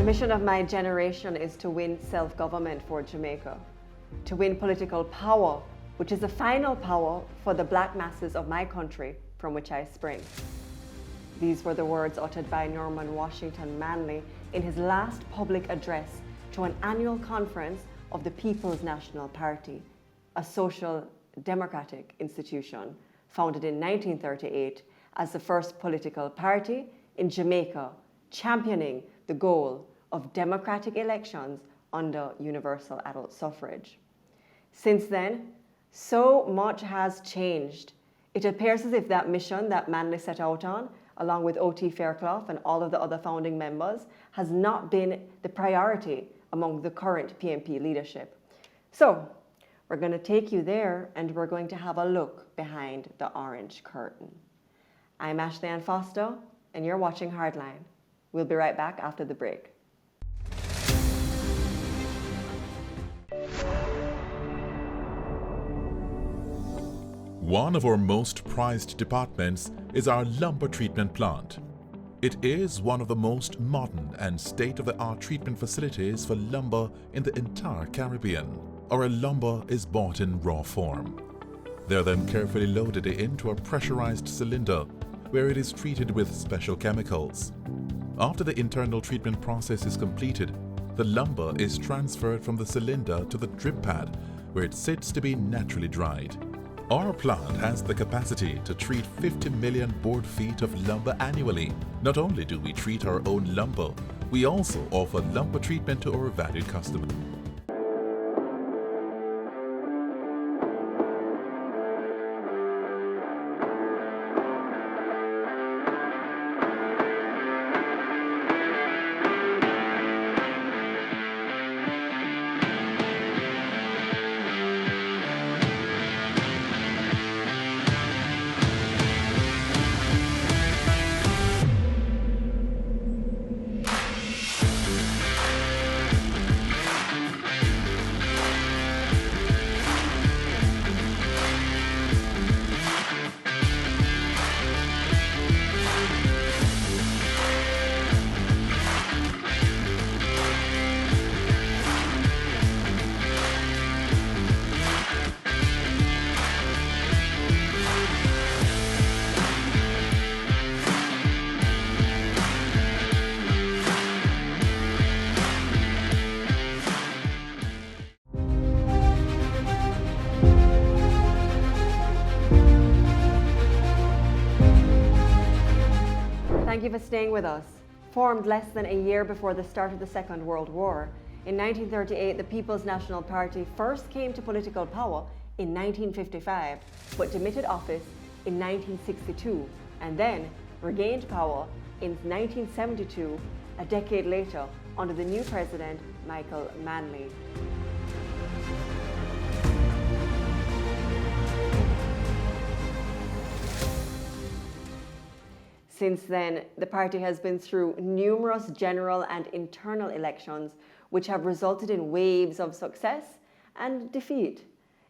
mission of my generation is to win self-government for Jamaica, to win political power, which is the final power for the black masses of my country from which I spring. These were the words uttered by Norman Washington Manley in his last public address to an annual conference of the People's National Party, a social democratic institution founded in 1938 as the first political party in Jamaica, championing the goal of democratic elections under universal adult suffrage. Since then, so much has changed. It appears as if that mission that Manley set out on, along with O.T. Fairclough and all of the other founding members, has not been the priority among the current PNP leadership. So, we're going to take you there and we're going to have a look behind the orange curtain. I'm Ashley Ann Foster and you're watching Hardline. We'll be right back after the break. One of our most prized departments is our lumber treatment plant. It is one of the most modern and state-of-the-art treatment facilities for lumber in the entire Caribbean. Our lumber is bought in raw form. They are then carefully loaded into a pressurized cylinder where it is treated with special chemicals. After the internal treatment process is completed, the lumber is transferred from the cylinder to the drip pad where it sits to be naturally dried. Our plant has the capacity to treat 50 million board feet of lumber annually. Not only do we treat our own lumber, we also offer lumber treatment to our valued customers. Thank you for staying with us. Formed less than a year before the start of the Second World War, in 1938 the People's National Party first came to political power in 1955, but demitted office in 1962 and then regained power in 1972, a decade later, under the new president, Michael Manley. Since then, the party has been through numerous general and internal elections, which have resulted in waves of success and defeat.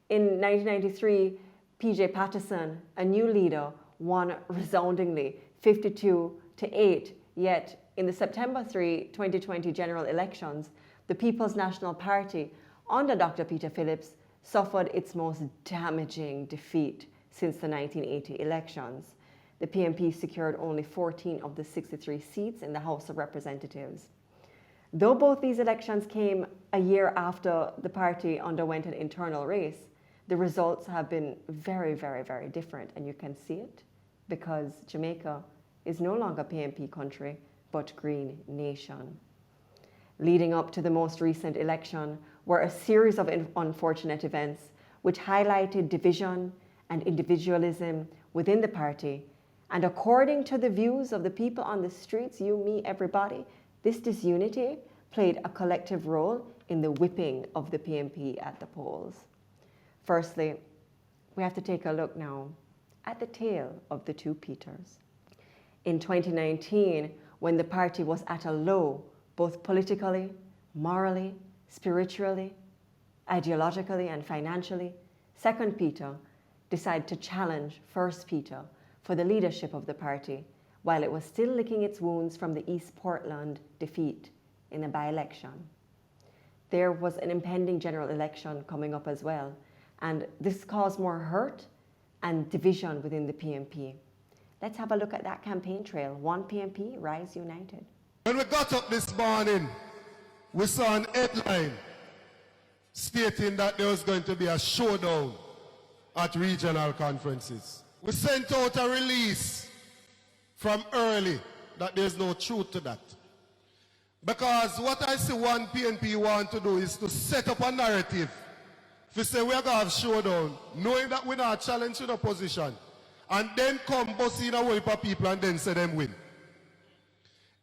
In 1993, P.J. Patterson, a new leader, won resoundingly 52-8, yet in the September 3, 2020 general elections, the People's National Party, under Dr. Peter Phillips, suffered its most damaging defeat since the 1980 elections. The PNP secured only 14 of the 63 seats in the House of Representatives. Though both these elections came a year after the party underwent an internal race, the results have been very, very, very different. And you can see it because Jamaica is no longer PNP country, but Green Nation. Leading up to the most recent election were a series of unfortunate events which highlighted division and individualism within the party. And according to the views of the people on the streets, you, me, everybody, this disunity played a collective role in the whipping of the PNP at the polls. Firstly, we have to take a look now at the tale of the two Peters. In 2019, when the party was at a low, both politically, morally, spiritually, ideologically, and financially, Second Peter decided to challenge First Peter for the leadership of the party, while it was still licking its wounds from the East Portland defeat in a by-election. There was an impending general election coming up as well, and this caused more hurt and division within the PMP. Let's have a look at that campaign trail. One PMP, Rise United. When we got up this morning, we saw an headline stating that there was going to be a showdown at regional conferences. We sent out a release from early that there's no truth to that. Because what I see one PNP want to do is to set up a narrative. If we say we're going to have showdown, knowing that we're not challenged in opposition, and then come busting a whole heap of people and then say them win.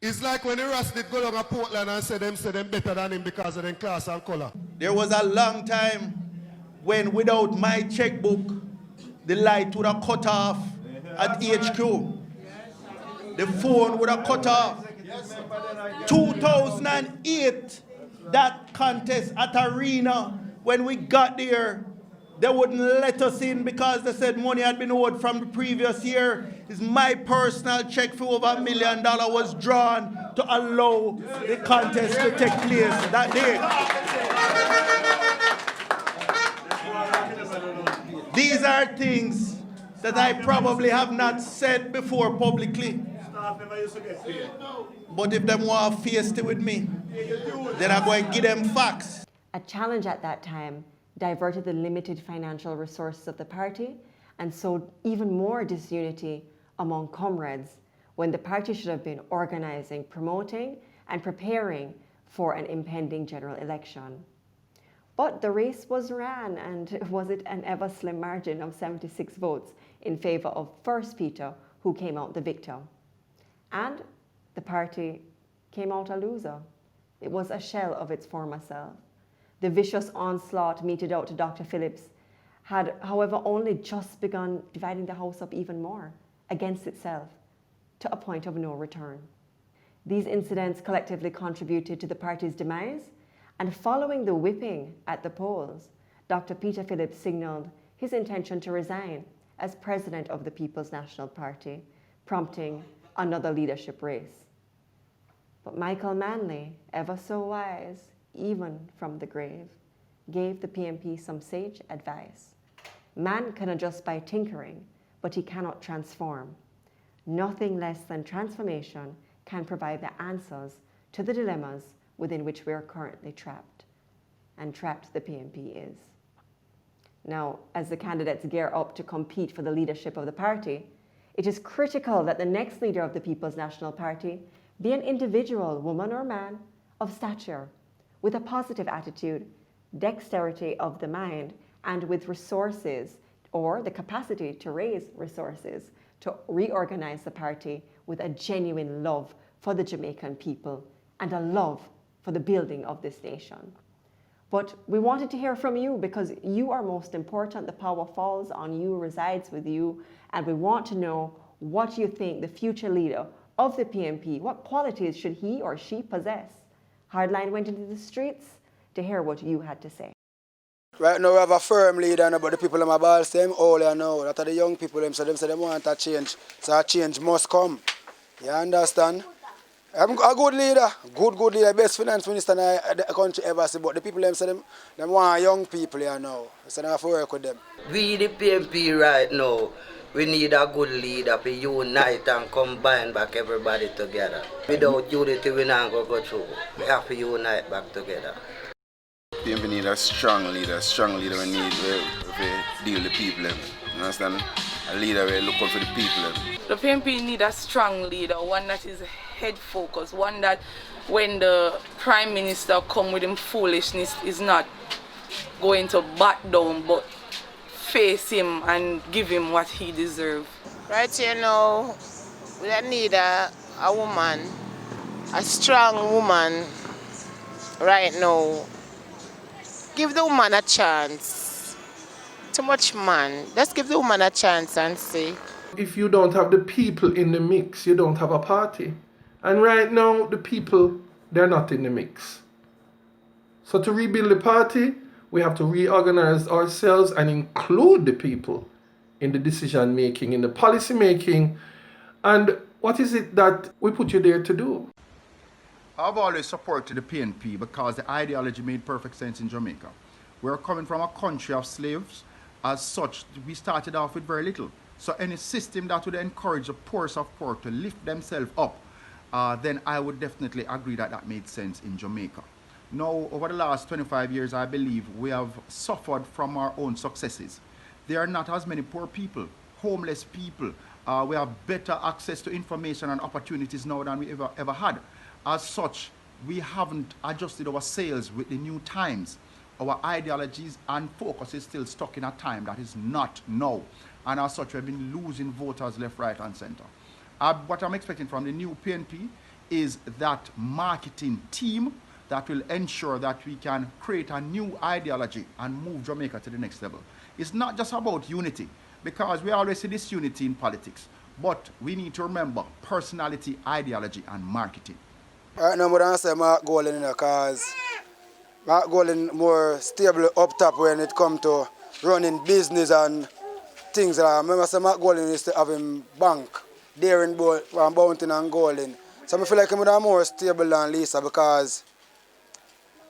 It's like when the Rasta did go down to Portland and say them better than him because of them class and color. There was a long time when without my checkbook, the light would have cut off at HQ. The phone would have cut off. 2008, that contest at Arena, when we got there, they wouldn't let us in because they said money had been owed from the previous year. It's my personal check for over $1 million was drawn to allow the contest to take place that day. These are things that I probably have not said before publicly. But if they want to face it with me, then I'm going to give them facts. A challenge at that time diverted the limited financial resources of the party and sowed even more disunity among comrades when the party should have been organizing, promoting, and preparing for an impending general election. But the race was ran, and was it an ever slim margin of 76 votes in favor of First Peter, who came out the victor. And the party came out a loser. It was a shell of its former self. The vicious onslaught meted out to Dr. Phillips had, however, only just begun dividing the House up even more against itself to a point of no return. These incidents collectively contributed to the party's demise, and following the whipping at the polls, Dr. Peter Phillips signaled his intention to resign as president of the People's National Party, prompting another leadership race. But Michael Manley, ever so wise, even from the grave, gave the PMP some sage advice. Man can adjust by tinkering, but he cannot transform. Nothing less than transformation can provide the answers to the dilemmas within which we are currently trapped. And trapped the PMP is. Now, as the candidates gear up to compete for the leadership of the party, it is critical that the next leader of the People's National Party be an individual, woman or man, of stature, with a positive attitude, dexterity of the mind, and with resources or the capacity to raise resources to reorganize the party with a genuine love for the Jamaican people and a love for the building of this nation. But we wanted to hear from you because you are most important. The power falls on you, resides with you, and we want to know what you think the future leader of the PMP, what qualities should he or she possess? Hardline went into the streets to hear what you had to say. Right now we have a firm leader, but the people in my balls, them all you know. That are the young people, them say they want a change. So a change must come. You understand? I'm a good leader, good leader, best finance minister in the country ever see. But the people them say them want young people you know. So they have to work with them. We the PMP right now, we need a good leader to unite and combine back everybody together. Without unity, we not going to go through. We have to unite back together. PMP need a strong leader we need to deal with the people. You understand? A leader will look out for the people. The PMP need a strong leader, one that is head focused, one that when the Prime Minister come with him foolishness is not going to back down but face him and give him what he deserves. Right here now, we need a woman, a strong woman right now. Give the woman a chance. Too much man. Just give the woman a chance and see. If you don't have the people in the mix, you don't have a party. And right now, the people, they're not in the mix. So to rebuild the party, we have to reorganize ourselves and include the people in the decision making, in the policy making. And what is it that we put you there to do? I've always supported the PNP because the ideology made perfect sense in Jamaica. We're coming from a country of slaves. As such, we started off with very little. So any system that would encourage the poorest of poor to lift themselves up, then I would definitely agree that that made sense in Jamaica. Now, over the last 25 years, I believe we have suffered from our own successes. There are not as many poor people, homeless people. We have better access to information and opportunities now than we ever had. As such, we haven't adjusted our sails with the new times. Our ideologies and focus is still stuck in a time that is not now. And as such, we've been losing voters left, right, and center. What I'm expecting from the new PNP is that marketing team that will ensure that we can create a new ideology and move Jamaica to the next level. It's not just about unity, because we always see this unity in politics. But we need to remember personality, ideology, and marketing. Right now, I'm going to say Mark Golding, because Mark Golding more stable up top when it comes to running business and things. I remember Mark Golding used to have him bank, Daring Bounty and Golding. So I feel like I'm more stable than Lisa, because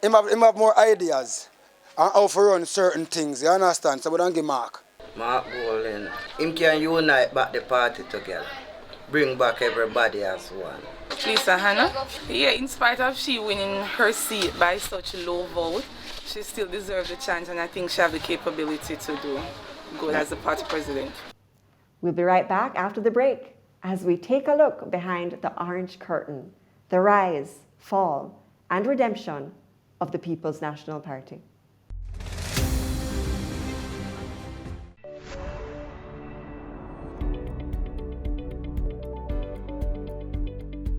he have more ideas and how to run certain things, you understand? So I don't give Mark. Mark Golding, him can unite back the party together. Bring back everybody as one. Lisa Hannah, yeah, in spite of she winning her seat by such a low vote, she still deserves the chance, and I think she has the capability to do good as the party president. We'll be right back after the break as we take a look behind the orange curtain, the rise, fall, and redemption of the People's National Party.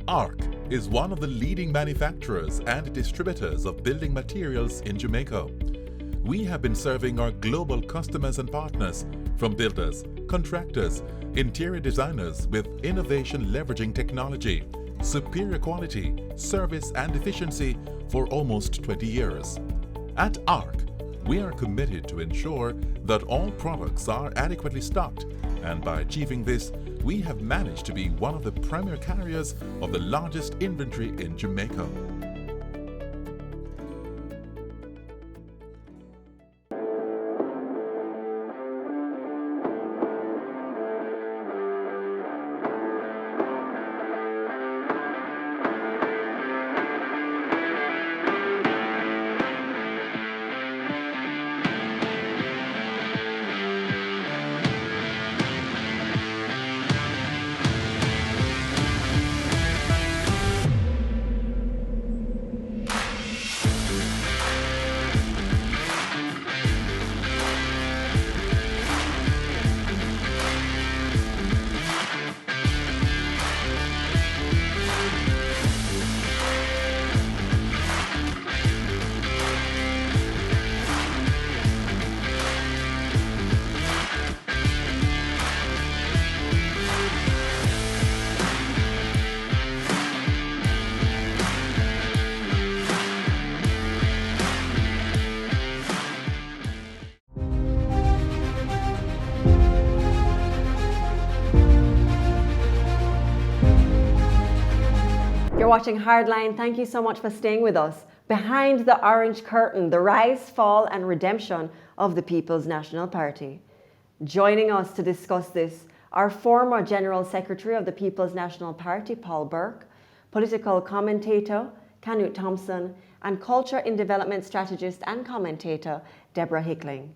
ARC is one of the leading manufacturers and distributors of building materials in Jamaica. We have been serving our global customers and partners, from builders, contractors, interior designers, with innovation leveraging technology, superior quality, service and efficiency for almost 20 years. At ARC, we are committed to ensure that all products are adequately stocked, and by achieving this, we have managed to be one of the premier carriers of the largest inventory in Jamaica. You're watching Hardline. Thank you so much for staying with us. Behind the orange curtain, the rise, fall, and redemption of the People's National Party. Joining us to discuss this, our former General Secretary of the People's National Party, Paul Burke, political commentator, Canute Thompson, and culture in development strategist and commentator, Deborah Hickling.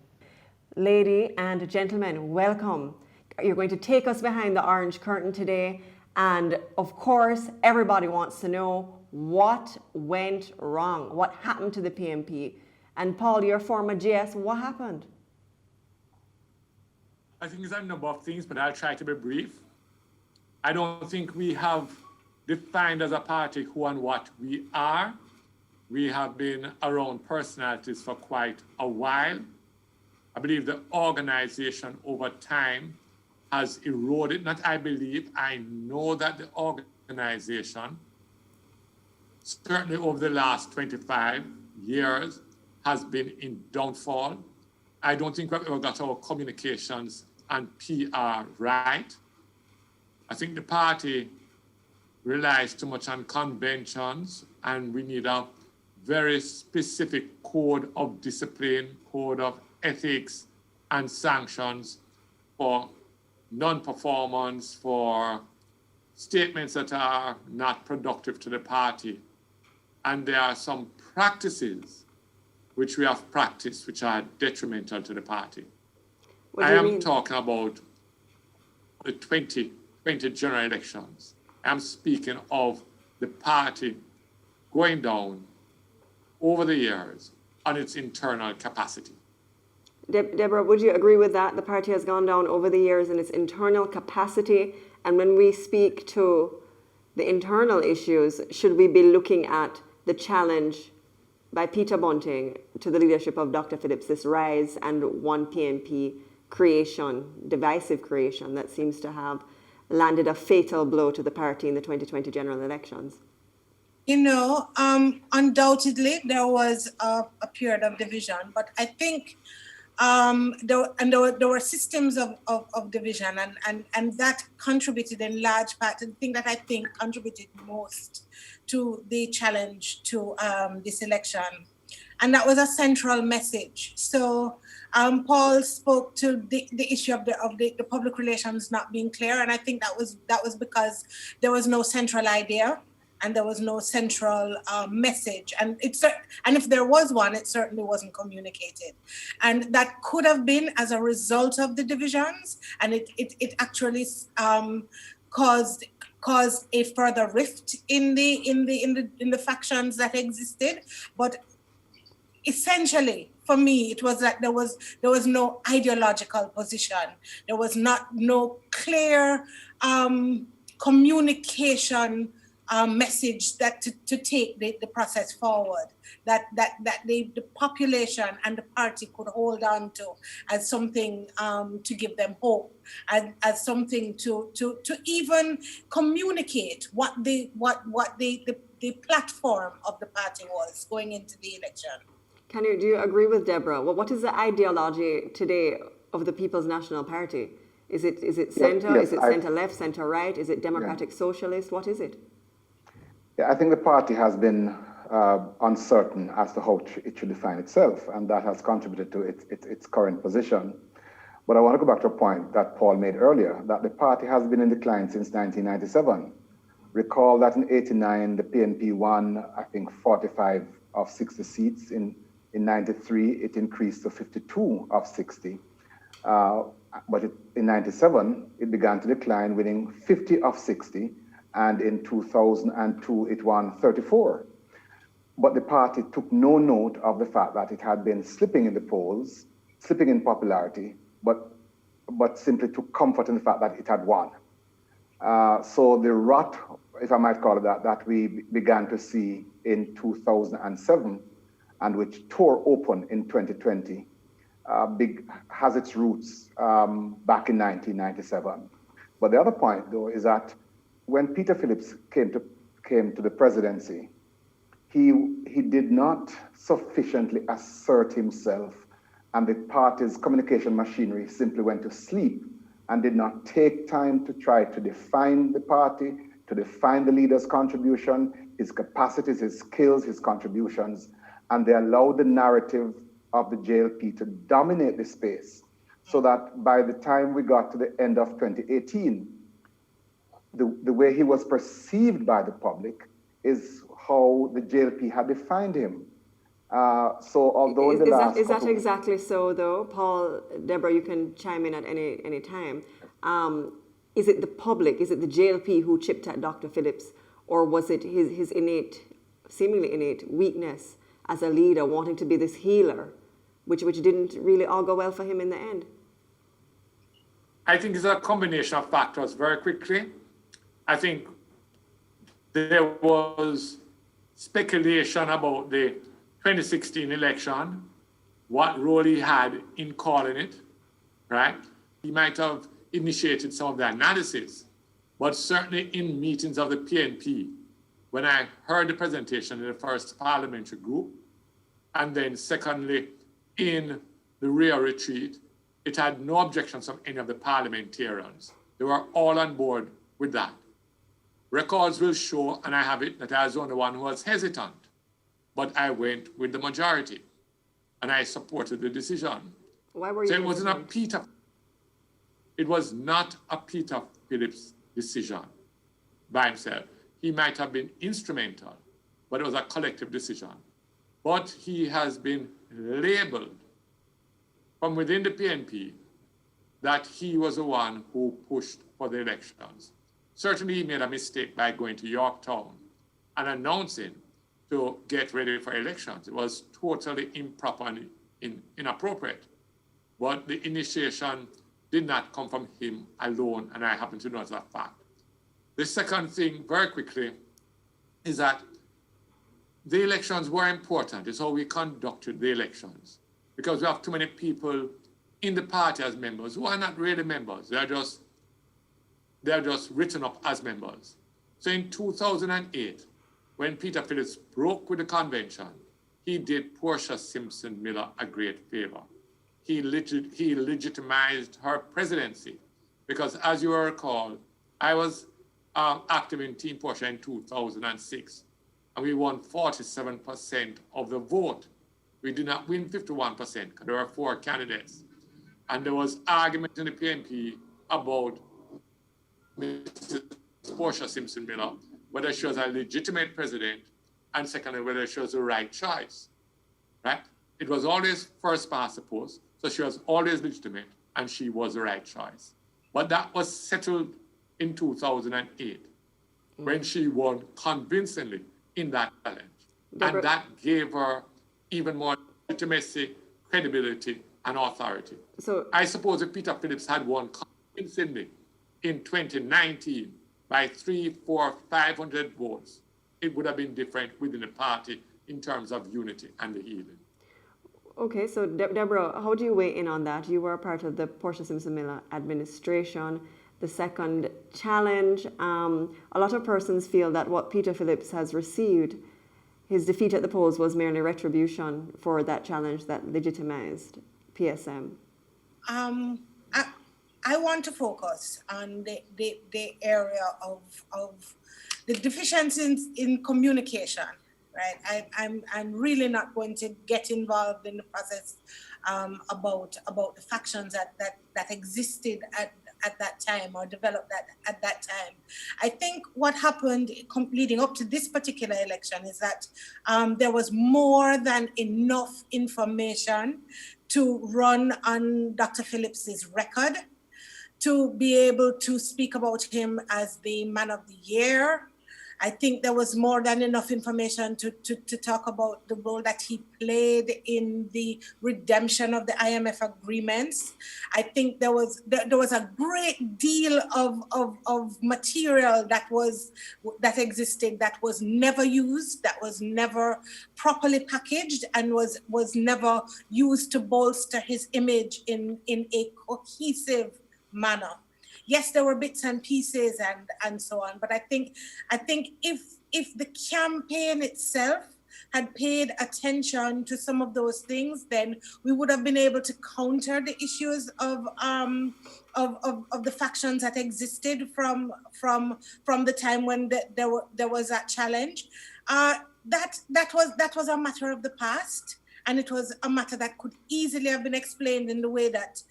Lady and gentlemen, welcome. You're going to take us behind the orange curtain today. And of course, everybody wants to know what went wrong, what happened to the PNP. And Paul, your former GS, what happened? I think there's a number of things, but I'll try to be brief. I don't think we have defined as a party who and what we are. We have been around personalities for quite a while. I believe the organization over time has eroded. Not I believe, I know that the organization, certainly over the last 25 years, has been in downfall. I don't think we've ever got our communications and PR right. I think the party relies too much on conventions, and we need a very specific code of discipline, code of ethics and sanctions for non-performance, for statements that are not productive to the party. And there are some practices which we have practiced which are detrimental to the party. I am talking about the 2020 general elections. I'm speaking of the party going down over the years on its internal capacity. Deborah, would you agree with that? The party has gone down over the years in its internal capacity. And when we speak to the internal issues, should we be looking at the challenge by Peter Bunting to the leadership of Dr. Phillips, this rise and one PNP creation, divisive creation that seems to have landed a fatal blow to the party in the 2020 general elections? You know, undoubtedly there was a period of division, but I think there were systems of division, and that contributed in large part. The thing that I think contributed most to the challenge to this election, and that was a central message. So Paul spoke to the issue of the public relations not being clear, and I think that was because there was no central idea. And there was no central message, and if there was one, it certainly wasn't communicated, and that could have been as a result of the divisions, and it actually caused a further rift in the factions that existed. But essentially, for me, it was that there was no ideological position. There was no clear communication message that to take the process forward, that the population and the party could hold on to as something to give them hope, as something to even communicate what the platform of the party was going into the election. Do you agree with Deborah? Well, what is the ideology today of the People's National Party? Is it center? Yes, is it center left, center right? Is it democratic socialist? What is it? Yeah, I think the party has been uncertain as to how it should define itself, and that has contributed to its current position. But I want to go back to a point that Paul made earlier, that the party has been in decline since 1997. Recall that in '89, the PNP won, I think, 45 of 60 seats. In '93, it increased to 52 of 60. But in '97, it began to decline, winning 50 of 60. And in 2002, it won 34. But the party took no note of the fact that it had been slipping in the polls, slipping in popularity, but simply took comfort in the fact that it had won. So the rut, if I might call it that we began to see in 2007, and which tore open in 2020, has its roots back in 1997. But the other point, though, is that when Peter Phillips came to the presidency, he did not sufficiently assert himself, and the party's communication machinery simply went to sleep and did not take time to try to define the party, to define the leader's contribution, his capacities, his skills, his contributions, and they allowed the narrative of the JLP to dominate the space, so that by the time we got to the end of 2018, the way he was perceived by the public is how the JLP had defined him. So although in the last is that exactly so, though? Paul, Deborah, you can chime in at any time. Is it the public, is it the JLP who chipped at Dr. Phillips, or was it his seemingly innate weakness as a leader, wanting to be this healer, which didn't really all go well for him in the end? I think it's a combination of factors. Very quickly, I think there was speculation about the 2016 election, what role he had in calling it, right? He might have initiated some of the analysis, but certainly in meetings of the PNP, when I heard the presentation in the first parliamentary group, and then secondly, in the rear retreat, it had no objections from any of the parliamentarians. They were all on board with that. Records will show, and I have it, that I was the only one who was hesitant. But I went with the majority, and I supported the decision. Why were you So hesitant? it was not a Peter Phillips decision by himself. He might have been instrumental, but it was a collective decision. But he has been labeled from within the PNP that he was the one who pushed for the elections. Certainly he made a mistake by going to Yorktown and announcing to get ready for elections. It was totally improper and inappropriate. But the initiation did not come from him alone, and I happen to know as a fact. The second thing, very quickly, is that the elections were important. It's how we conducted the elections. Because we have too many people in the party as members who are not really members. They're just written up as members. So in 2008, when Peter Phillips broke with the convention, he did Portia Simpson Miller a great favor. He legitimized her presidency because, as you will recall, I was active in Team Portia in 2006, and we won 47% of the vote. We did not win 51% because there were 4 candidates. And there was argument in the PNP about Mrs. Portia Simpson Miller, whether she was a legitimate president, and secondly, whether she was the right choice, right? It was always first past the post, so she was always legitimate, and she was the right choice. But that was settled in 2008, when she won convincingly in that challenge. And that gave her even more legitimacy, credibility, and authority. So I suppose if Peter Phillips had won convincingly in 2019 by 300, 400, 500 votes, it would have been different within the party in terms of unity and the healing. Okay, so Deborah, how do you weigh in on that? You were a part of the Portia Simpson Miller administration. The second challenge, a lot of persons feel that what Peter Phillips has received, his defeat at the polls, was merely retribution for that challenge that legitimized PSM. I want to focus on the area of the deficiencies in communication. Right, I'm really not going to get involved in the process about the factions that existed at that time or developed at that time. I think what happened leading up to this particular election is that there was more than enough information to run on Dr. Phillips's record, to be able to speak about him as the man of the year. I think there was more than enough information to talk about the role that he played in the redemption of the IMF agreements. I think there was a great deal of material that existed that was never used, that was never properly packaged, and was never used to bolster his image in a cohesive manner. Yes, there were bits and pieces and so on, but I think if the campaign itself had paid attention to some of those things, then we would have been able to counter the issues of the factions that existed from the time when there was that challenge. That was a matter of the past. And it was a matter that could easily have been explained in the way that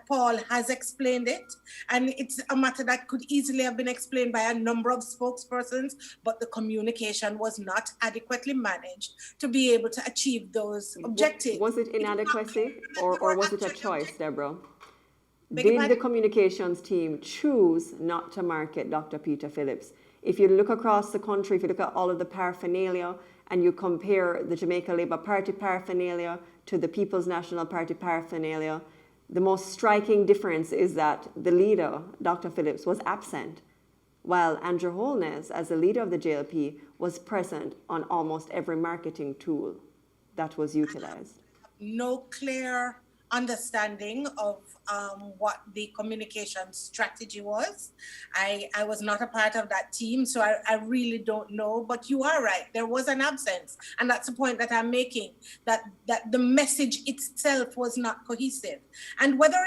Paul has explained it. And it's a matter that could easily have been explained by a number of spokespersons, but the communication was not adequately managed to be able to achieve those objectives. Was it inadequacy or was it a choice, Deborah? Did the communications team choose not to market Dr. Peter Phillips? If you look across the country, if you look at all of the paraphernalia, and you compare the Jamaica Labour Party paraphernalia to the People's National Party paraphernalia, the most striking difference is that the leader, Dr. Phillips, was absent, while Andrew Holness, as the leader of the JLP, was present on almost every marketing tool that was utilized. No clear understanding of what the communication strategy was. I was not a part of that team, so I really don't know, but you are right, there was an absence. And that's the point that I'm making, that the message itself was not cohesive. And whether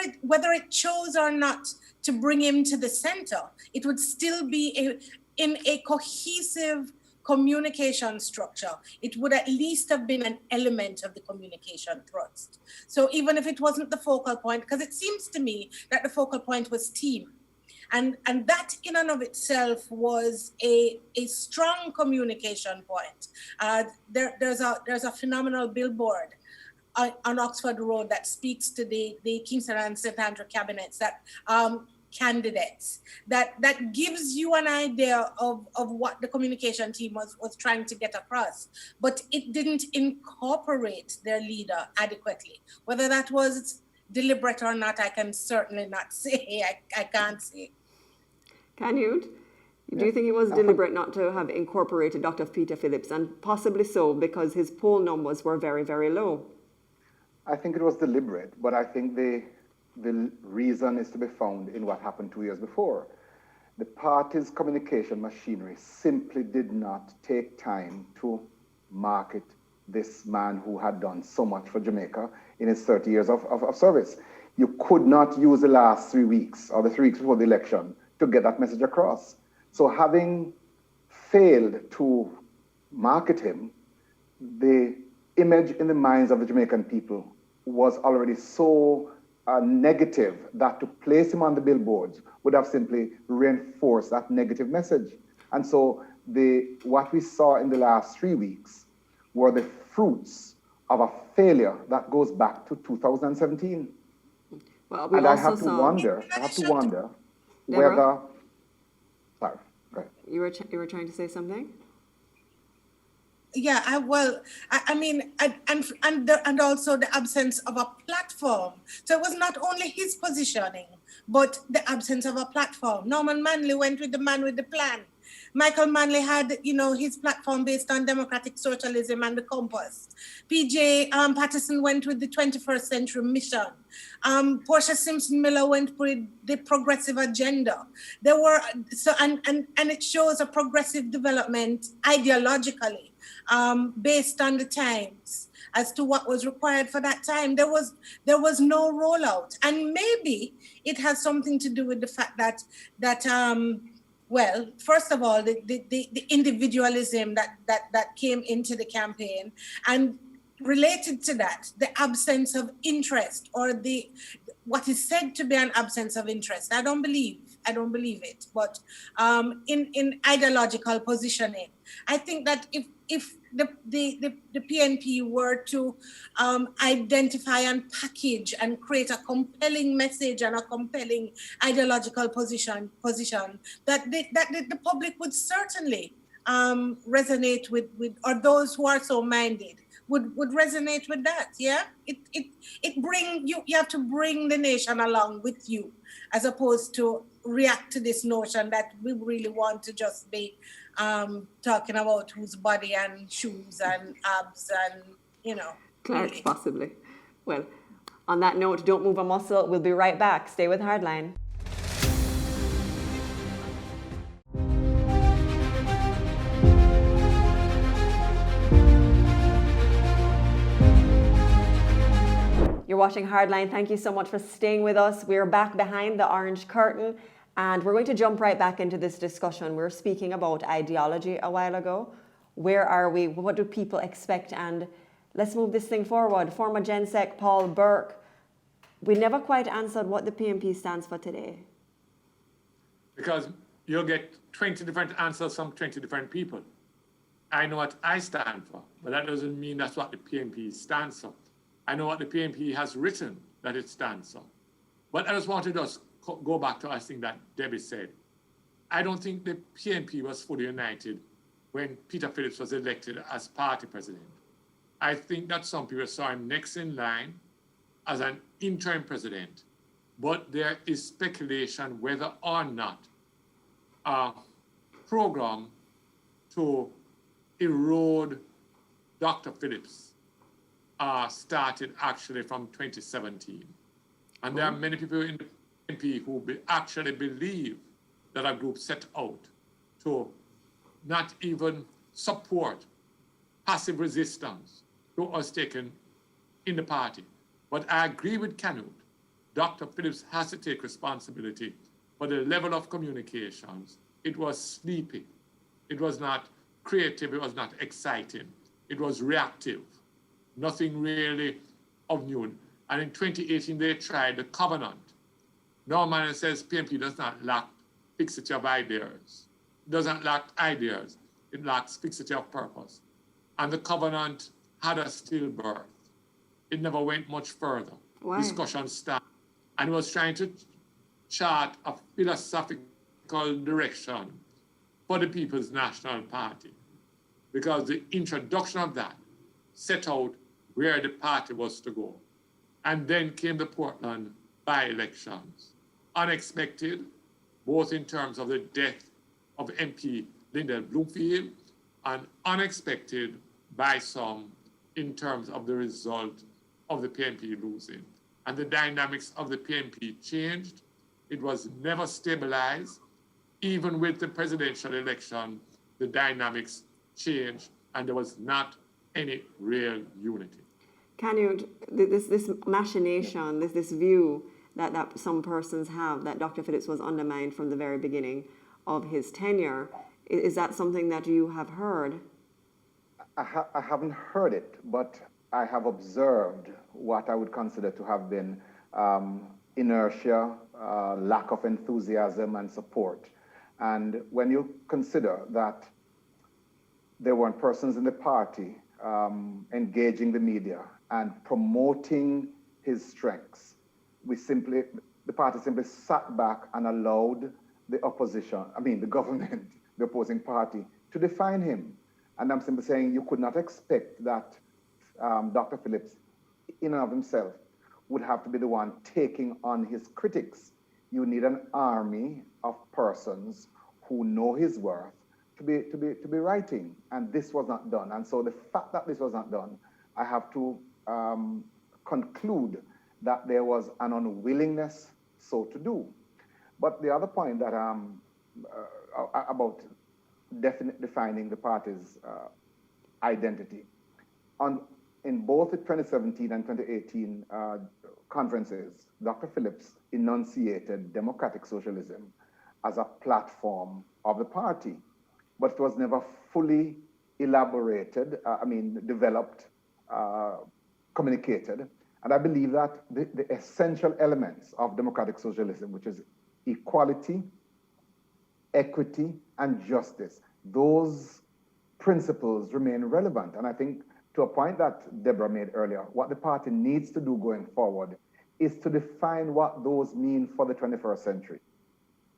it chose or not to bring him to the center, it would still be in a cohesive communication structure, it would at least have been an element of the communication thrust. So even if it wasn't the focal point, because it seems to me that the focal point was team. And that in and of itself was a strong communication point. There's a phenomenal billboard on Oxford Road that speaks to the Kingston and St. Andrew cabinets, that candidates, that gives you an idea of what the communication team was trying to get across. But it didn't incorporate their leader adequately. Whether that was deliberate or not, I can certainly not say. I can't say. Can you? Do you think it was deliberate not to have incorporated Dr. Peter Phillips, and possibly so because his poll numbers were very, very low? I think it was deliberate, but I think the reason is to be found in what happened 2 years before. The party's communication machinery simply did not take time to market this man who had done so much for Jamaica in his 30 years of service. You could not use the last 3 weeks or the 3 weeks before the election to get that message across. So having failed to market him, the image in the minds of the Jamaican people was already so negative that to place him on the billboards would have simply reinforced that negative message. And so what we saw in the last 3 weeks were the fruits of a failure that goes back to 2017. Well, we and also I have to wonder whether. Sorry, go ahead. You were trying to say something? Yeah, I mean, and also the absence of a platform. So it was not only his positioning, but the absence of a platform. Norman Manley went with the man with the plan. Michael Manley had, his platform based on democratic socialism and the compass. PJ Patterson went with the 21st century mission. Portia Simpson Miller went with the progressive agenda. There were, and it shows a progressive development ideologically, based on the times as to what was required for that time. There was no rollout, and maybe it has something to do with the fact that well, first of all, the individualism that came into the campaign, and related to that, the absence of interest, or what is said to be an absence of interest. I don't believe it, but in ideological positioning, I think that if the PNP were to identify and package and create a compelling message and a compelling ideological position that the public would certainly resonate with, or those who are so minded would resonate with that. Yeah, it bring you have to bring the nation along with you, as opposed to react to this notion that we really want to just be talking about whose body and shoes and abs and Clarks, really. possibly. Well, on that note, don't move a muscle. We'll be right back. Stay with Hardline. You're watching Hardline. Thank you so much for staying with us. We're back behind the orange curtain, and we're going to jump right back into this discussion. We were speaking about ideology a while ago. Where are we? What do people expect? And let's move this thing forward. Former GenSec Paul Burke, we never quite answered what the PNP stands for today. Because you'll get 20 different answers from 20 different people. I know what I stand for, but that doesn't mean that's what the PNP stands for. I know what the PNP has written that it stands for. But I just want to go back to a thing that Debbie said. I don't think the PNP was fully united when Peter Phillips was elected as party president. I think that some people saw him next in line as an interim president, but there is speculation whether or not a program to erode Dr. Phillips started actually from 2017. And there are many people in the PNP who actually believe that a group set out to not even support passive resistance to us taken in the party. But I agree with Canute. Dr. Phillips has to take responsibility for the level of communications it was sleepy. It was not creative, it was not exciting. It was reactive. Nothing really of new. And in 2018, they tried the Covenant. Norman says PNP does not lack fixity of ideas. It doesn't lack ideas. It lacks fixity of purpose. And the Covenant had a stillbirth. It never went much further. Why? Discussion started. And it was trying to chart a philosophical direction for the People's National Party. Because the introduction of that set out where the party was to go. And then came the Portland by-elections. Unexpected, both in terms of the death of MP Lyndall Bloomfield, and unexpected by some in terms of the result of the PNP losing. And the dynamics of the PNP changed. It was never stabilized. Even with the presidential election, the dynamics changed, and there was not any real unity. Can you, this machination, this view that some persons have that Dr. Phillips was undermined from the very beginning of his tenure, is that something that you have heard? I haven't heard it, but I have observed what I would consider to have been inertia, lack of enthusiasm and support. And when you consider that there weren't persons in the party engaging the media and promoting his strengths, the party simply sat back and allowed the government, the opposing party, to define him. And I'm simply saying you could not expect that Dr. Phillips, in and of himself, would have to be the one taking on his critics. You need an army of persons who know his worth to be writing, and this was not done. And so the fact that this was not done, I have to conclude that there was an unwillingness so to do. But the other point that about defining the party's identity, in both the 2017 and 2018 conferences, Dr. Phillips enunciated democratic socialism as a platform of the party, but it was never fully elaborated, developed, communicated. And I believe that the essential elements of democratic socialism, which is equality, equity, and justice, those principles remain relevant. And I think to a point that Deborah made earlier, what the party needs to do going forward is to define what those mean for the 21st century.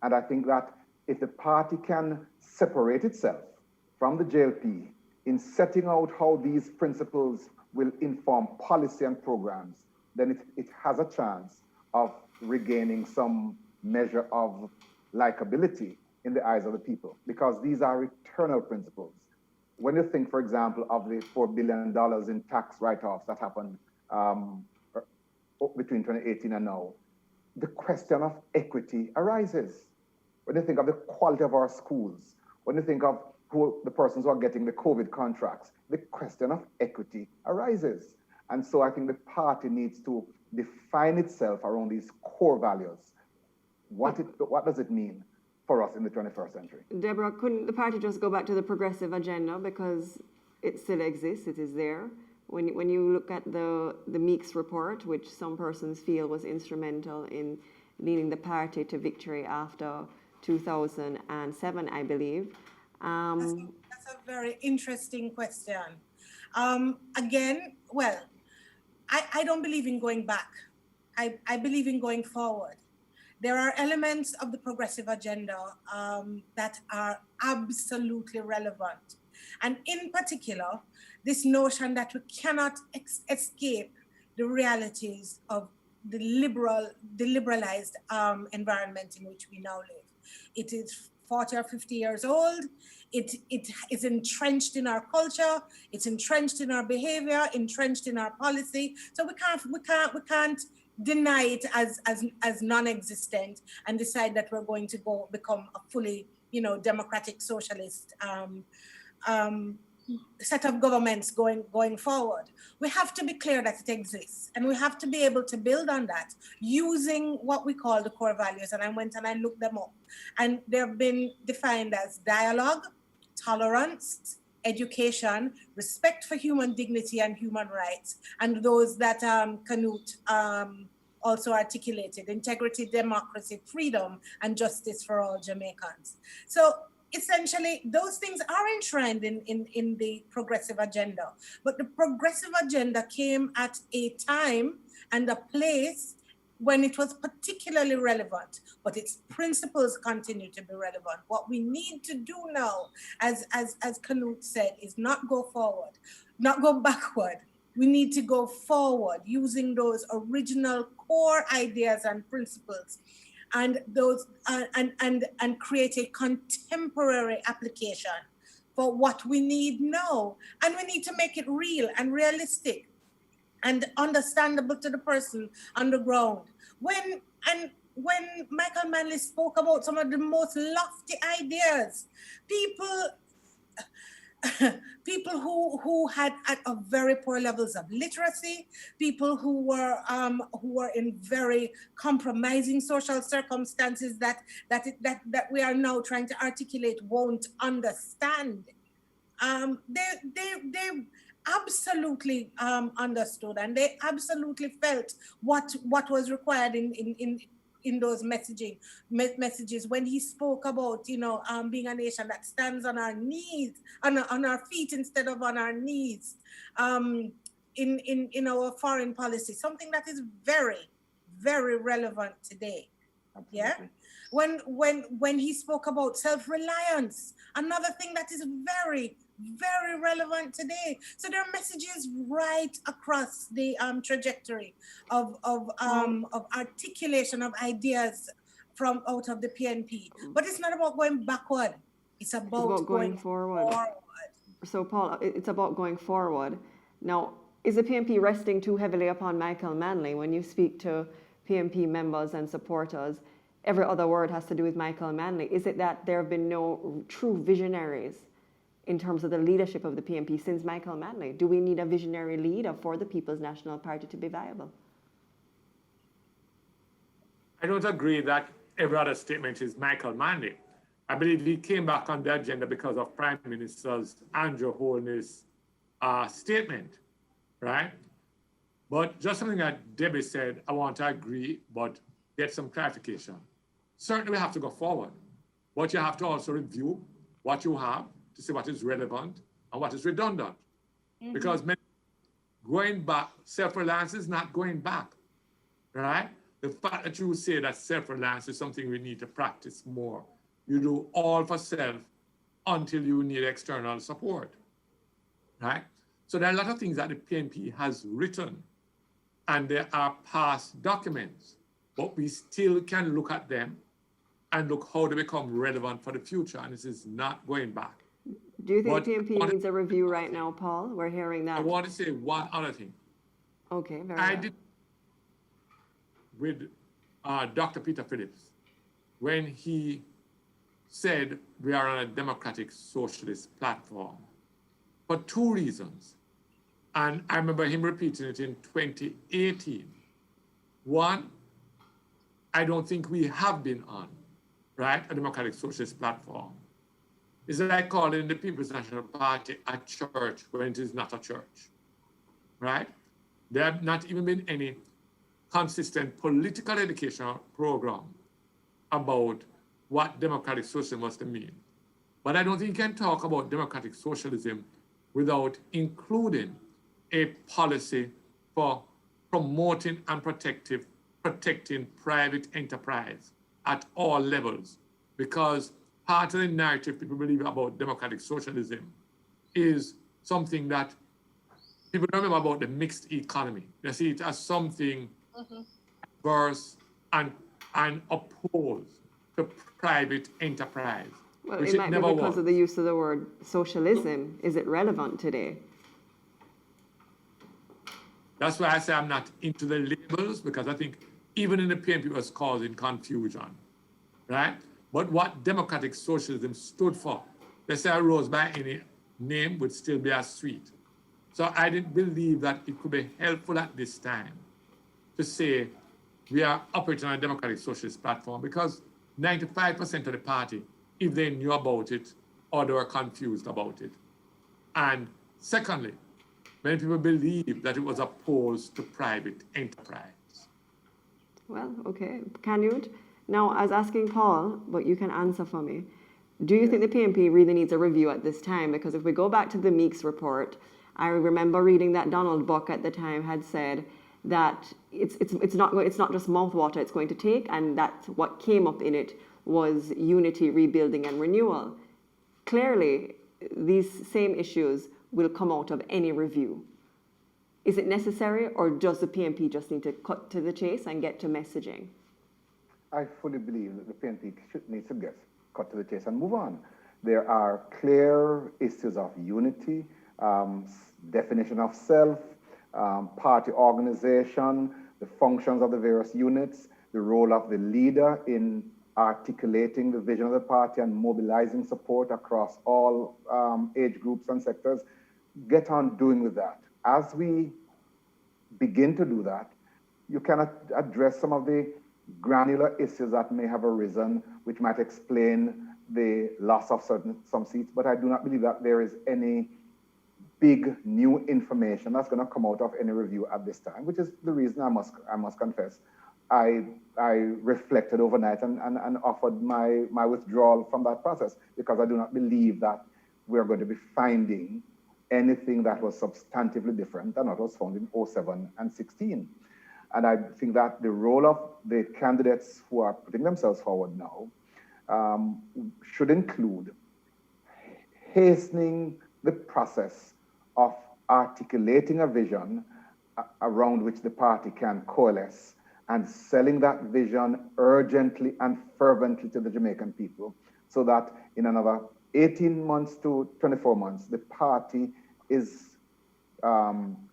And I think that if the party can separate itself from the JLP in setting out how these principles will inform policy and programs, then it has a chance of regaining some measure of likability in the eyes of the people, because these are eternal principles. When you think, for example, of the $4 billion in tax write-offs that happened between 2018 and now, the question of equity arises. When you think of the quality of our schools, when you think of the persons who are getting the COVID contracts, the question of equity arises. And so I think the party needs to define itself around these core values. What does it mean for us in the 21st century? Deborah, couldn't the party just go back to the progressive agenda, because it still exists, it is there? When you look at the Meeks report, which some persons feel was instrumental in leading the party to victory after 2007, I believe. That's a very interesting question. Again, well, I don't believe in going back. I believe in going forward. There are elements of the progressive agenda that are absolutely relevant. And in particular, this notion that we cannot escape the realities of the liberalized environment in which we now live. It is 40 or 50 years old. It is entrenched in our culture. It's entrenched in our behavior, entrenched in our policy. So we can't deny it as non-existent and decide that we're going to become a fully, democratic socialist set of governments going forward. We have to be clear that it exists, and we have to be able to build on that using what we call the core values. And I went and I looked them up, and they've been defined as dialogue, tolerance, education, respect for human dignity and human rights, and those that Canute also articulated: integrity, democracy, freedom, and justice for all Jamaicans. So essentially, those things are enshrined in the progressive agenda. But the progressive agenda came at a time and a place when it was particularly relevant, but its principles continue to be relevant. What we need to do now, as Canute said, is not go forward, not go backward. We need to go forward using those original core ideas and principles, and those and create a contemporary application for what we need now. And we need to make it real and realistic and understandable to the person on the ground. When Michael Manley spoke about some of the most lofty ideas, people who had at a very poor levels of literacy, people who were in very compromising social circumstances that we are now trying to articulate won't understand. They absolutely understood, and they absolutely felt what was required in those messages when he spoke about, being a nation that stands on our knees, on our feet instead of on our knees, in our foreign policy, something that is very, very relevant today. Absolutely. Yeah. When he spoke about self-reliance, another thing that is very, very relevant today. So there are messages right across the trajectory of articulation of ideas from out of the PNP. But it's not about going backward. It's about going forward. So Paul, it's about going forward. Now, is the PNP resting too heavily upon Michael Manley? When you speak to PNP members and supporters, every other word has to do with Michael Manley. Is it that there have been no true visionaries in terms of the leadership of the PNP since Michael Manley? Do we need a visionary leader for the People's National Party to be viable? I don't agree that every other statement is Michael Manley. I believe he came back on the agenda because of Prime Minister's Andrew Holness statement, right? But just something that Debbie said, I want to agree, but get some clarification. Certainly we have to go forward, but you have to also review what you have to see what is relevant and what is redundant. Mm-hmm. Because going back, self-reliance is not going back, right? The fact that you say that self-reliance is something we need to practice more. You do all for self until you need external support, right? So there are a lot of things that the PNP has written, and there are past documents, but we still can look at them and look how they become relevant for the future, and this is not going back. Do you think PNP needs a review right now, Paul? We're hearing that. I want to say one other thing. Okay, very I well. did with Dr. Peter Phillips when he said we are on a democratic socialist platform for two reasons. And I remember him repeating it in 2018. One, I don't think we have been on, right, a democratic socialist platform. It's like calling the People's National Party a church when it is not a church, right? There have not even been any consistent political education program about what democratic socialism must mean. But I don't think you can talk about democratic socialism without including a policy for promoting and protecting private enterprise at all levels, because part of the narrative people believe about democratic socialism is something that people don't remember about the mixed economy. They see it as something adverse and opposed to private enterprise. Well, it might be because of the use of the word socialism. Is it relevant today? That's why I say I'm not into the labels, because I think even in the PNP it was causing confusion, right? But what democratic socialism stood for, they say arose by any name would still be as sweet. So I didn't believe that it could be helpful at this time to say we are operating on a democratic socialist platform, because 95% of the party, if they knew about it or they were confused about it. And secondly, many people believe that it was opposed to private enterprise. Well, okay. Canute, now I was asking Paul, but you can answer for me. Do you think the PNP really needs a review at this time? Because if we go back to the Meeks report, I remember reading that Donald Buck at the time had said that it's not just mouthwater it's going to take, and that what came up in it was unity, rebuilding, and renewal. Clearly, these same issues will come out of any review. Is it necessary, or does the PNP just need to cut to the chase and get to messaging? I fully believe that the PNP needs to cut to the chase and move on. There are clear issues of unity, definition of self, party organization, the functions of the various units, the role of the leader in articulating the vision of the party and mobilizing support across all age groups and sectors. Get on doing with that. As we begin to do that, you can address some of the granular issues that may have arisen, which might explain the loss of some seats, but I do not believe that there is any big new information that's going to come out of any review at this time, which is the reason I must confess I reflected overnight and offered my withdrawal from that process, because I do not believe that we're going to be finding anything that was substantively different than what was found in 07 and 16. And I think that the role of the candidates who are putting themselves forward now should include hastening the process of articulating a vision around which the party can coalesce and selling that vision urgently and fervently to the Jamaican people, so that in another 18 months to 24 months, the party is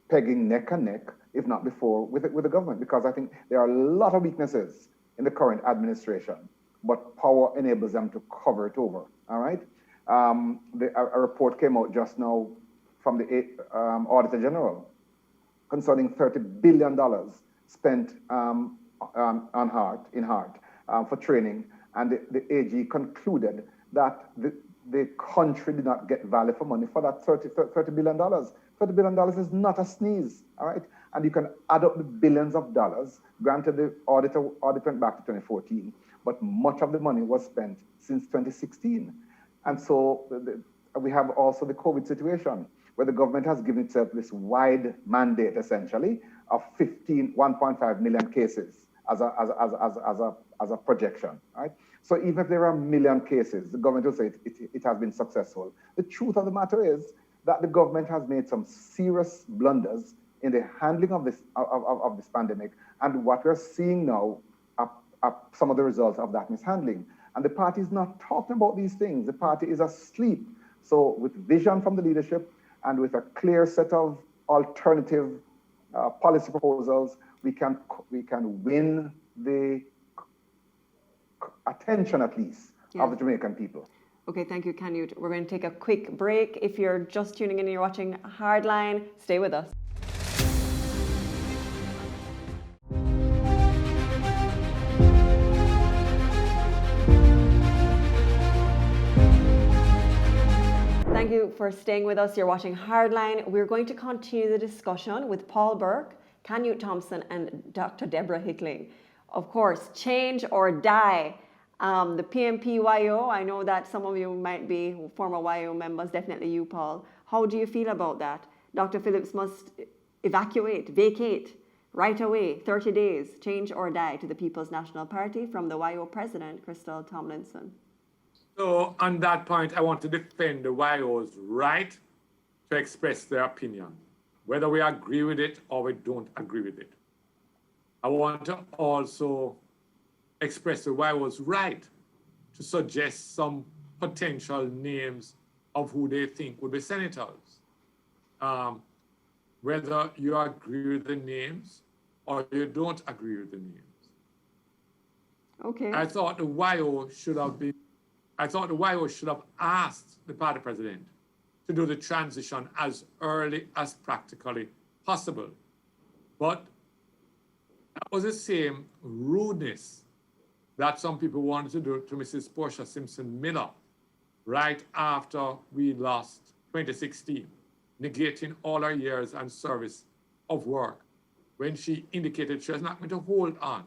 pegging neck and neck, if not before, with the government. Because I think there are a lot of weaknesses in the current administration, but power enables them to cover it over, all right? A report came out just now from the Auditor General concerning $30 billion spent in HART for training, and the AG concluded that the country did not get value for money for that $30 billion. $30 billion is not a sneeze, all right? And you can add up the billions of dollars. Granted, the audit went back to 2014, but much of the money was spent since 2016. And so we have also the COVID situation, where the government has given itself this wide mandate, essentially, of 1.5 million cases as a projection, right? So even if there are 1 million cases, the government will say it has been successful. The truth of the matter is that the government has made some serious blunders in the handling of this pandemic, and what we're seeing now are some of the results of that mishandling. And the party is not talking about these things. The party is asleep. So with vision from the leadership and with a clear set of alternative policy proposals, we can win the attention, at least, of the Jamaican people. Okay, thank you, Canute. We're going to take a quick break. If you're just tuning in and you're watching Hardline, stay with us. Thank you for staying with us. You're watching Hardline. We're going to continue the discussion with Paul Burke, Canute Thompson, and Dr. Deborah Hickling. Of course, change or die. The PNP-YO, I know that some of you might be former YO members, definitely you, Paul. How do you feel about that? Dr. Phillips must vacate right away, 30 days, change or die to the People's National Party from the YO president, Crystal Tomlinson. So on that point, I want to defend the YO's right to express their opinion, whether we agree with it or we don't agree with it. I want to also express the YO's right to suggest some potential names of who they think would be senators. Whether you agree with the names or you don't agree with the names. Okay. I thought the YO should have asked the party president to do the transition as early as practically possible. But that was the same rudeness that some people wanted to do to Mrs. Portia Simpson Miller right after we lost 2016, negating all her years and service of work, when she indicated she was not going to hold on,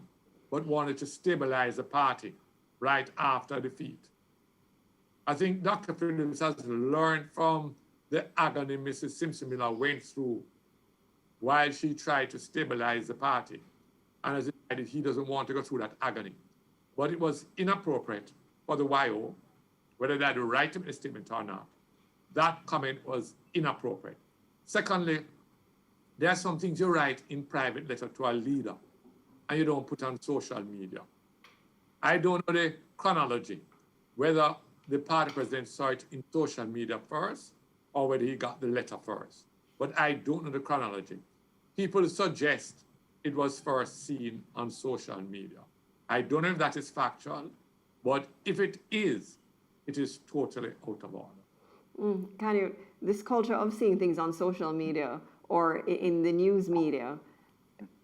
but wanted to stabilize the party right after defeat. I think Dr. Phillips has learned from the agony Mrs. Simpson Miller went through while she tried to stabilize the party, and has decided he doesn't want to go through that agony. But it was inappropriate for the YO, whether they had the right to make a statement or not. That comment was inappropriate. Secondly, there are some things you write in private letter to a leader and you don't put on social media. I don't know the chronology, whether the party president saw it in social media first or whether he got the letter first. But I don't know the chronology. People suggest it was first seen on social media. I don't know if that is factual, but if it is totally out of order. Can you, this culture of seeing things on social media or in the news media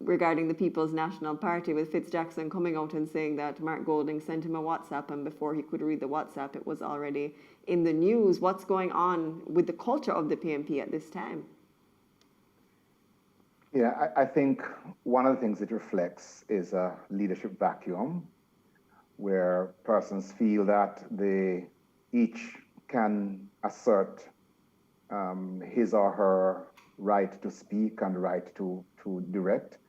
regarding the People's National Party, with Fitzjackson coming out and saying that Mark Golding sent him a WhatsApp, and before he could read the WhatsApp, it was already in the news. What's going on with the culture of the PNP at this time? Yeah, I think one of the things it reflects is a leadership vacuum where persons feel that they each can assert his or her right to speak and right to direct.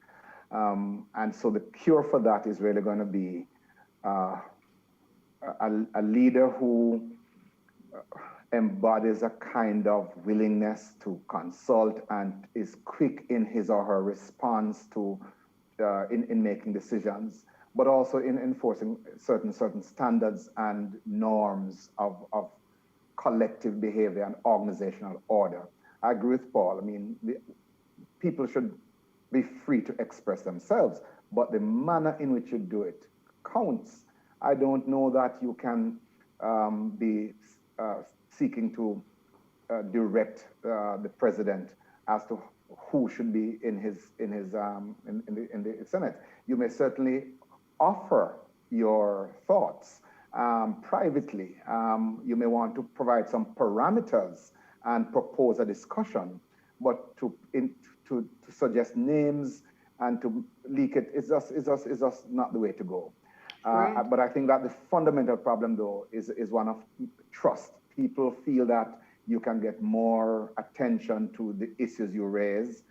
And so the cure for that is really going to be a leader who embodies a kind of willingness to consult and is quick in his or her response to in making decisions, but also in enforcing certain standards and norms of collective behavior and organizational order. I agree with Paul. I mean, people should be free to express themselves, but the manner in which you do it counts. I don't know that you can be seeking to direct the president as to who should be in the Senate. You may certainly offer your thoughts privately. You may want to provide some parameters and propose a discussion, but to suggest names and to leak it is just not the way to go. Right. But I think that the fundamental problem, though, is one of trust. People feel that you can get more attention to the issues you raise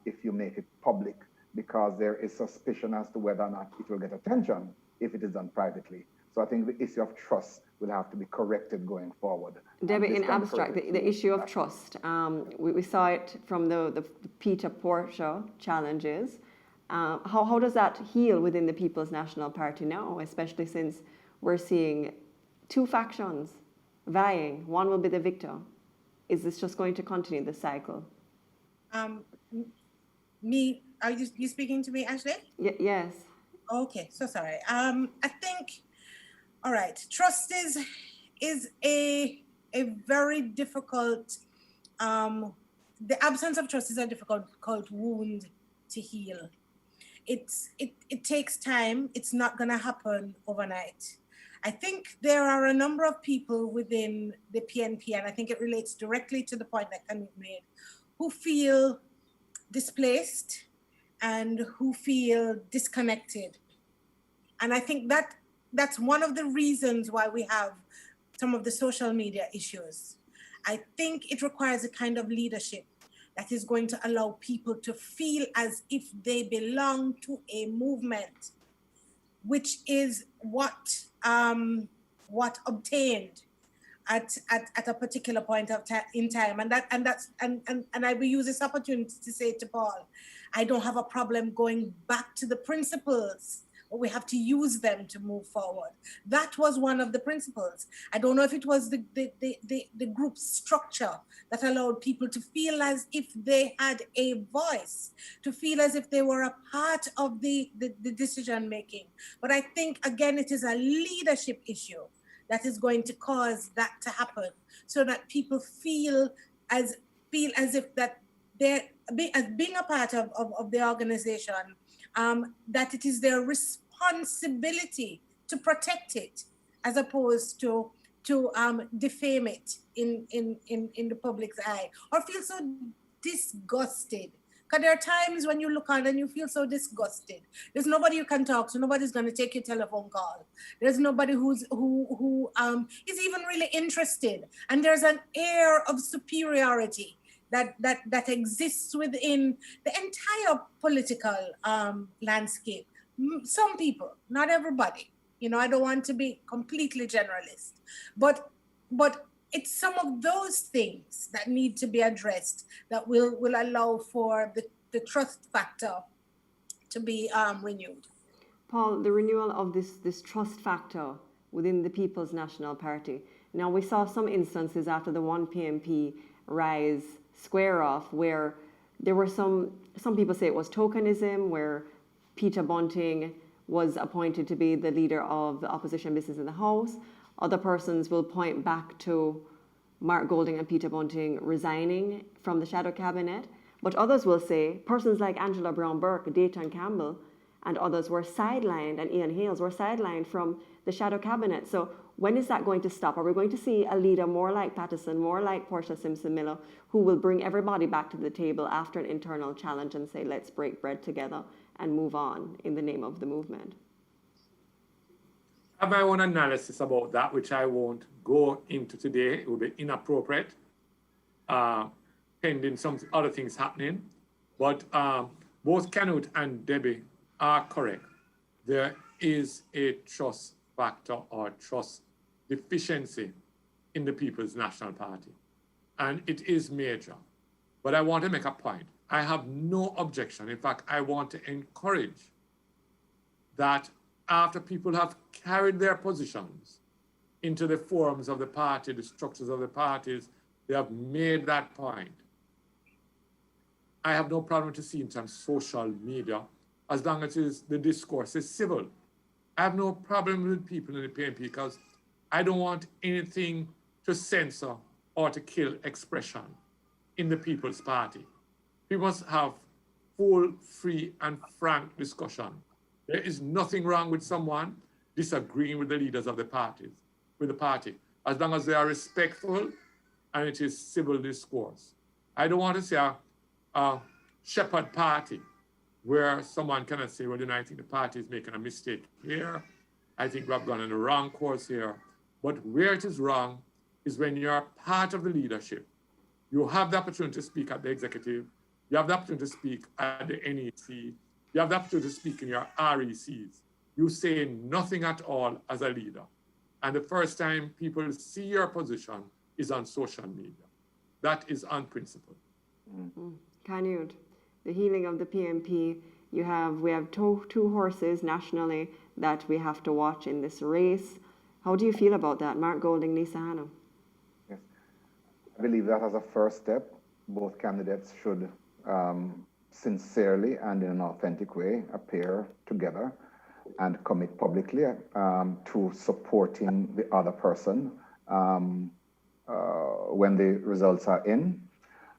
if you make it public, because there is suspicion as to whether or not it will get attention if it is done privately. So I think the issue of trust will have to be corrected going forward. Debbie, in abstract, the issue of trust, we saw it from the Peter Portia challenges. How does that heal within the People's National Party now, especially since we're seeing two factions vying? One will be the victor. Is this just going to continue the cycle? Are you speaking to me, Ashley? Yes. Okay, so sorry. I think, all right, trust is a very difficult, the absence of trust is a difficult wound to heal. It takes time. It's not gonna happen overnight. I think there are a number of people within the PNP, and I think it relates directly to the point that Canute made, who feel displaced and who feel disconnected. And I think that's one of the reasons why we have some of the social media issues. I think it requires a kind of leadership that is going to allow people to feel as if they belong to a movement, which is what obtained at a particular point of in time, and I will use this opportunity to say to Paul, I don't have a problem going back to the principles, but we have to use them to move forward. That was one of the principles. I don't know if it was the group structure that allowed people to feel as if they had a voice, to feel as if they were a part of the decision making. But I think, again, it is a leadership issue that is going to cause that to happen, so that people feel as if that they're as being a part of the organization, that it is their responsibility to protect it, as opposed to defame it in the public's eye, or feel so disgusted. Because there are times when you look on and you feel so disgusted. There's nobody you can talk to. Nobody's going to take your telephone call. There's nobody who is even really interested. And there's an air of superiority that exists within the entire political landscape. Some people, not everybody. I don't want to be completely generalist, but it's some of those things that need to be addressed that will allow for the trust factor to be renewed. Paul, the renewal of this trust factor within the People's National Party. Now, we saw some instances after the one PMP rise square off where there were some people say it was tokenism, where Peter Bunting was appointed to be the leader of the opposition business in the House. Other persons will point back to Mark Golding and Peter Bunting resigning from the shadow cabinet. But others will say persons like Angela Brown-Burke, Dayton Campbell, and others were sidelined, and Ian Hales were sidelined from the shadow cabinet. So when is that going to stop? Are we going to see a leader more like Patterson, more like Portia Simpson-Miller, who will bring everybody back to the table after an internal challenge and say, let's break bread together and move on in the name of the movement? I have my own analysis about that, which I won't go into today. It would be inappropriate, pending some other things happening. But both Canute and Debbie are correct. There is a trust factor or trust deficiency in the People's National Party, and it is major. But I want to make a point. I have no objection. In fact, I want to encourage that after people have carried their positions into the forums of the party, the structures of the parties, they have made that point. I have no problem to see it on social media, as long as the discourse is civil. I have no problem with people in the PNP because I don't want anything to censor or to kill expression in the People's Party. We must have full, free, and frank discussion. There is nothing wrong with someone disagreeing with the leaders of the parties, with the party, as long as they are respectful and it is civil discourse. I don't want to see a shepherd party where someone cannot say, well, I think the party is making a mistake here. I think we have gone on the wrong course here. But where it is wrong is when you're part of the leadership. You have the opportunity to speak at the executive. You have the opportunity to speak at the NEC. You have the opportunity to speak in your RECs. You say nothing at all as a leader. And the first time people see your position is on social media. That is unprincipled. Mm-hmm. Canute, the healing of the PMP, we have two horses nationally that we have to watch in this race. How do you feel about that, Mark Golding, Lisa Hanna? Yes. I believe that as a first step, both candidates should sincerely and in an authentic way appear together and commit publicly to supporting the other person when the results are in.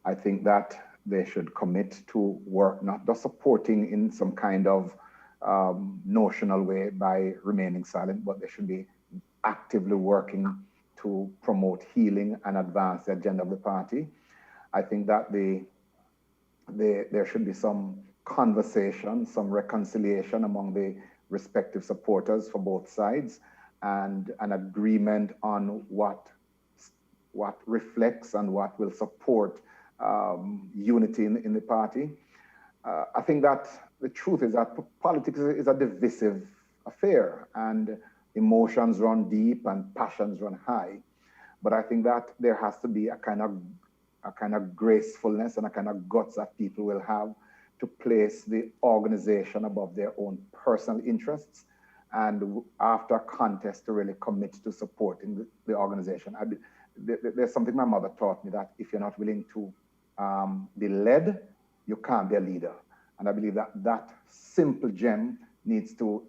I think that they should commit to work, not just supporting in some kind of notional way by remaining silent, but they should be actively working to promote healing and advance the agenda of the party. I think that there should be some conversation, some reconciliation among the respective supporters for both sides, and an agreement on what reflects and what will support unity in the party. I think that the truth is that politics is a divisive affair, and emotions run deep and passions run high. But I think that there has to be a kind of gracefulness and a kind of guts that people will have to place the organization above their own personal interests, and after a contest to really commit to supporting the organization. There's something my mother taught me, that if you're not willing to be led, you can't be a leader. And I believe that simple gem needs to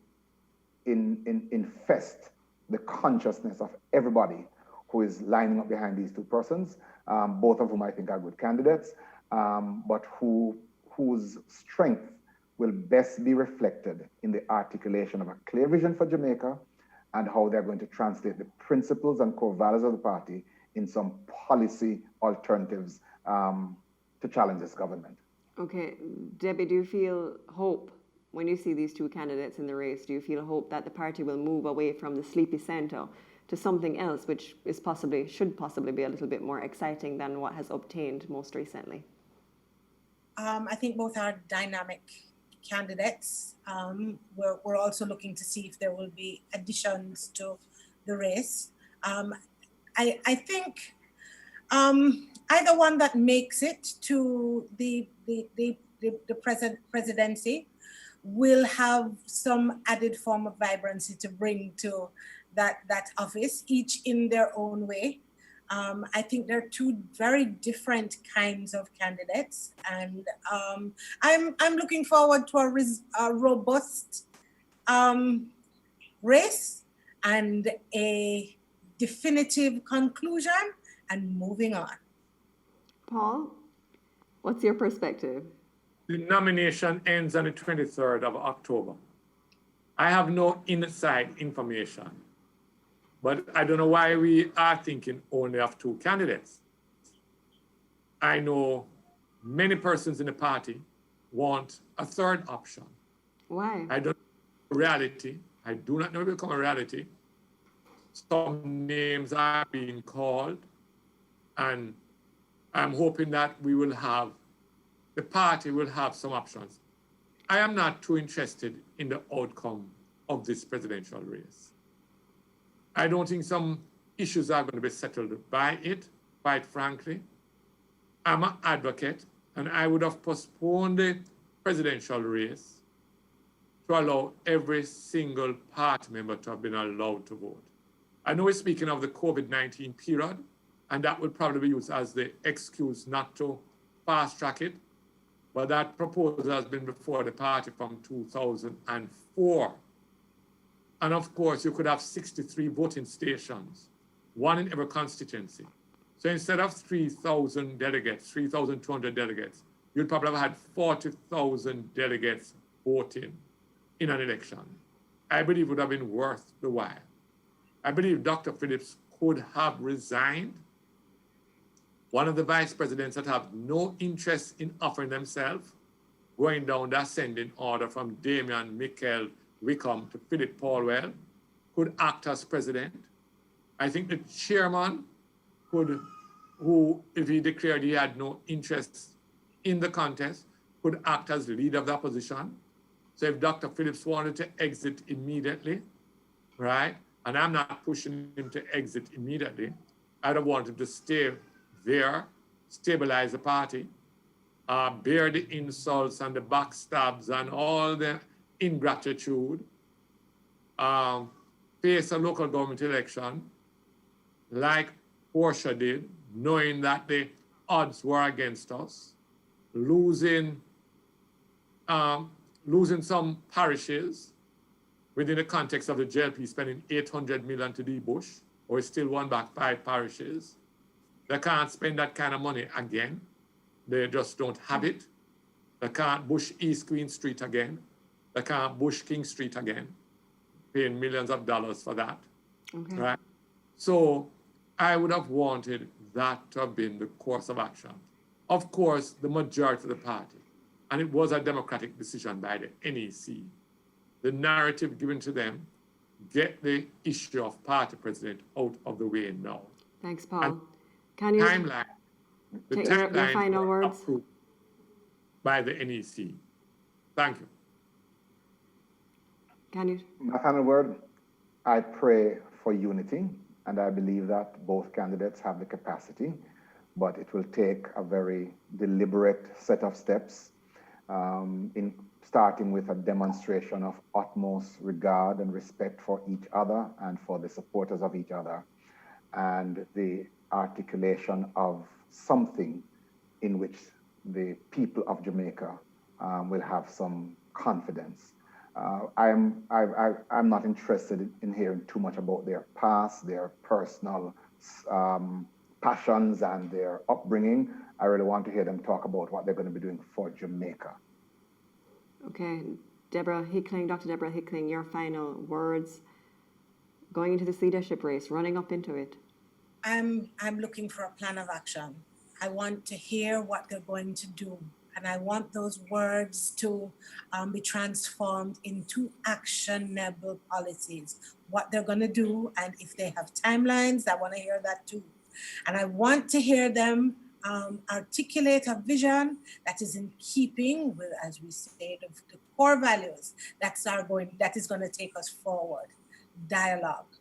infest the consciousness of everybody who is lining up behind these two persons, both of whom I think are good candidates, but whose strength will best be reflected in the articulation of a clear vision for Jamaica and how they're going to translate the principles and core values of the party in some policy alternatives to challenge this government. Okay, Debbie, do you feel hope when you see these two candidates in the race? Do you feel hope that the party will move away from the sleepy center to something else, which is should possibly be a little bit more exciting than what has obtained most recently? I think both are dynamic candidates. We're also looking to see if there will be additions to the race. I think either one that makes it to the presidency will have some added form of vibrancy to bring to that office, each in their own way. I think they're two very different kinds of candidates, and I'm looking forward to a robust race and a definitive conclusion and moving on. Paul, what's your perspective? The nomination ends on the 23rd of October. I have no inside information, but I don't know why we are thinking only of two candidates. I know many persons in the party want a third option. Why? I don't know reality. I do not know if it will become a reality. Some names are being called, and I'm hoping that the party will have some options. I am not too interested in the outcome of this presidential race. I don't think some issues are going to be settled by it, quite frankly. I'm an advocate, and I would have postponed the presidential race to allow every single party member to have been allowed to vote. I know we're speaking of the COVID-19 period, and that would probably be used as the excuse not to fast track it, but that proposal has been before the party from 2004. And of course, you could have 63 voting stations, one in every constituency. So instead of 3,000 delegates, 3,200 delegates, you'd probably have had 40,000 delegates voting in an election. I believe it would have been worth the while. I believe Dr. Phillips could have resigned. One of the vice presidents that have no interest in offering themselves, going down the ascending order from Damian Michael Wickham to Philip Paulwell, could act as president. I think the chairman who, if he declared he had no interest in the contest, could act as leader of the opposition. So if Dr. Phillips wanted to exit immediately, right, and I'm not pushing him to exit immediately, I'd have wanted him to stay there, stabilize the party, bear the insults and the backstabs and all the ingratitude, face a local government election like Portia did, knowing that the odds were against us, losing some parishes within the context of the JLP spending $800 million to de-bush, or we still won back 5 parishes. They can't spend that kind of money again. They just don't have it. They can't bush East Queen Street again. They can't bush King Street again, paying millions of dollars for that. Okay. Right? So I would have wanted that to have been the course of action. Of course, the majority of the party, and it was a democratic decision by the NEC, the narrative given to them, get the issue of party president out of the way now. Thanks, Paul. Can you the take your final words? Approved by the NEC. Thank you. Can you? My final word, I pray for unity, and I believe that both candidates have the capacity, but it will take a very deliberate set of steps, in starting with a demonstration of utmost regard and respect for each other and for the supporters of each other, and the articulation of something in which the people of Jamaica will have some confidence. I'm not interested in hearing too much about their past, their personal passions and their upbringing. I really want to hear them talk about what they're going to be doing for Jamaica. Okay, Dr. Deborah Hickling, your final words going into this leadership race, running up into it. I'm looking for a plan of action. I want to hear what they're going to do. And I want those words to be transformed into actionable policies, what they're going to do. And if they have timelines, I want to hear that too. And I want to hear them articulate a vision that is in keeping with, as we say, the core values that is going to take us forward. Dialogue,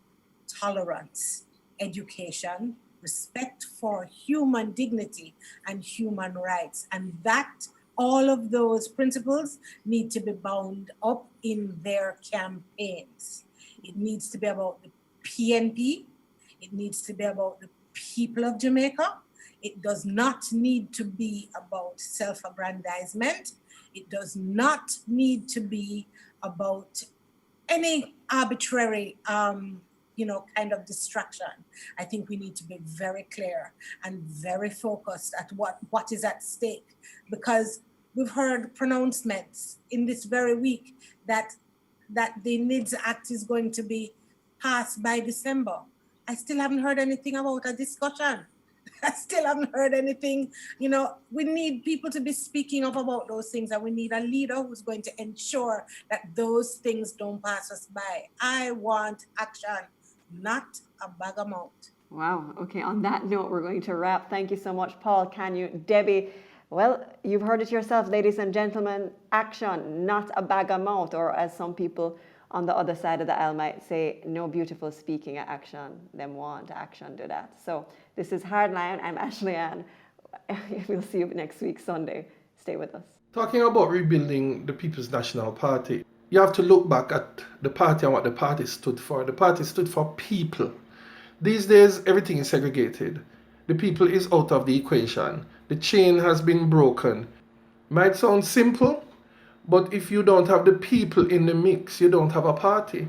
tolerance, education, respect for human dignity and human rights. And that all of those principles need to be bound up in their campaigns. It needs to be about the PNP. It needs to be about the people of Jamaica. It does not need to be about self-aggrandizement. It does not need to be about any arbitrary kind of distraction. I think we need to be very clear and very focused at what is at stake, because we've heard pronouncements in this very week that the NIDS Act is going to be passed by December. I still haven't heard anything about a discussion. I still haven't heard anything. We need people to be speaking up about those things, and we need a leader who's going to ensure that those things don't pass us by. I want action, not a bag of mouth. Wow. Okay, on that note, we're going to wrap. Thank you so much, Paul, Canyu, Debbie. Well, you've heard it yourself, ladies and gentlemen. Action, not a bag of mouth, or as some people on the other side of the aisle might say, no beautiful speaking of action. Them want action, do that. So this is Hardline. I'm Ashley Ann. We'll see you next week, Sunday. Stay with us. Talking about rebuilding the People's National Party, you have to look back at the party and what the party stood for. The party stood for people. These days, everything is segregated. The people is out of the equation. The chain has been broken. Might sound simple, but if you don't have the people in the mix, you don't have a party.